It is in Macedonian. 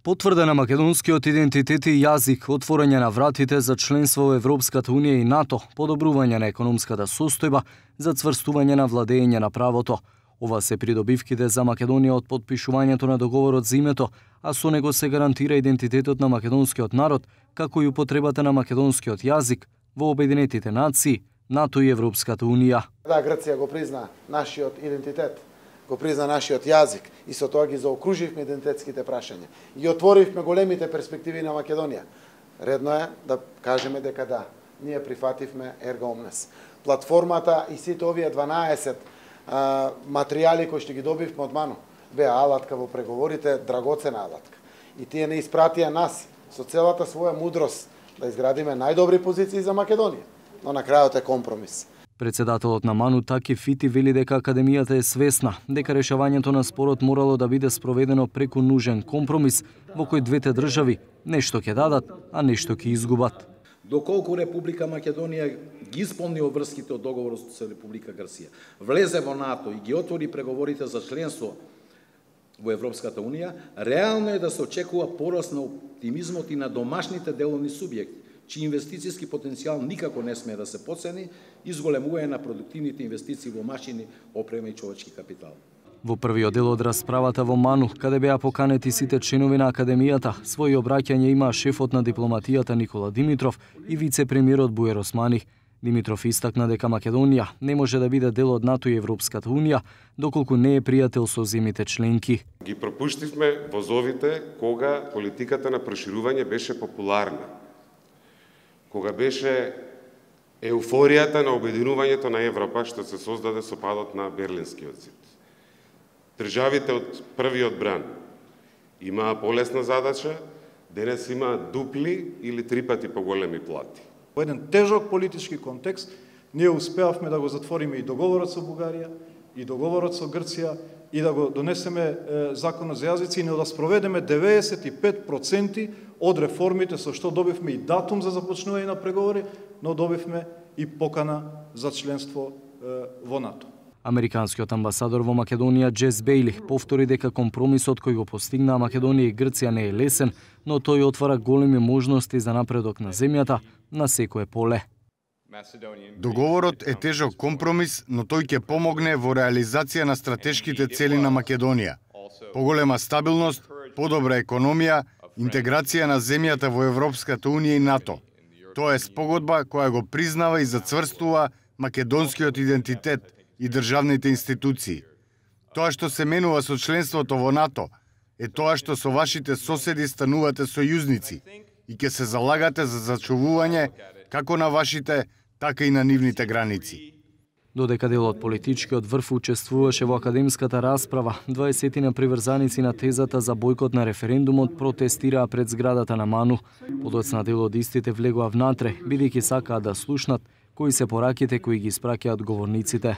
Потврда на македонскиот идентитет и јазик, отворање на вратите за членство во Европската унија и НАТО, подобрување на економската состојба, зацврстување на владење на правото. Ова се придобивките за Македонија од потпишувањето на договорот за името, а со него се гарантира идентитетот на македонскиот народ, како и употребата на македонскиот јазик во Обединетите нации, НАТО и Европската унија. Да, Грција го призна нашиот идентитет, го призна нашиот јазик и со тоа ги заокруживме идентитетските прашања и отворивме големите перспективи на Македонија. Редно е да кажеме дека да, ние прифативме ерга омнес. Платформата и сите овие 12 материјали кои што ги добивме од Ману беа алатка во преговорите, драгоцена алатка. И тие не испратија нас со целата своја мудрост да изградиме најдобри позиции за Македонија, но на крајот е компромис. Председателот на Ману Таки Фити вели дека Академијата е свесна дека решавањето на спорот морало да биде спроведено преку нужен компромис во кој двете држави нешто ќе дадат, а нешто ќе изгубат. Доколку Република Македонија ги исполни обврските од договорот со Република Грција, влезе во НАТО и ги отвори преговорите за членство во Европската унија, реално е да се очекува пораст на оптимизмот и на домашните деловни субјекти, чиј инвестицијски потенцијал никако не смее да се потцени, и зголемување на продуктивните инвестиции во машини, опрема и човечки капитал. Во првиот дел од расправата во Ману, каде беа поканети сите членови на Академијата, своји обраќања имаа шефот на дипломатијата Никола Димитров и вице-премиерот Бујар Османи. Димитров истакна дека Македонија не може да биде дел од НАТО и Европската унија, доколку не е пријател со земјите членки. Ги пропуштивме возовите кога политиката на проширување беше популарна, кога беше еуфоријата на обединувањето на Европа што се создаде со падот на Берлинскиот зид. Државите од првиот бран имаа полесна задача, денес имаат дупли или 3 пати поголеми плати. Во еден тежок политички контекст, ние успеавме да го затвориме и договорот со Бугарија, и договорот со Грција, и да го донесеме законот за јазици, и да спроведеме 95% од реформите, со што добивме и датум за започнување на преговори, но добивме и покана за членство во НАТО. Американскиот амбасадор во Македонија Джес Бејли повтори дека компромисот кој го постигнаа Македонија и Грција не е лесен, но тој отвара големи можности за напредок на земјата на секое поле. Договорот е тежок компромис, но тој ќе помогне во реализација на стратешките цели на Македонија. Поголема стабилност, подобра економија, интеграција на земјата во Европската унија и НАТО. Тоа е спогодба која го признава и зацврстува македонскиот идентитет и државните институции. Тоа што се менува со членството во НАТО е тоа што со вашите соседи станувате сојузници и ќе се залагате за зачувување како на вашите, така и на нивните граници. Додека дел од политичкиот врв учествуваше во академската расправа, 20 приврзаници на тезата за бојкот на референдумот протестираа пред зградата на Ману. Подоцна дел од истите влегоа внатре, бидејќи сакаат да слушнат кои се пораките кои ги испраќаат говорниците.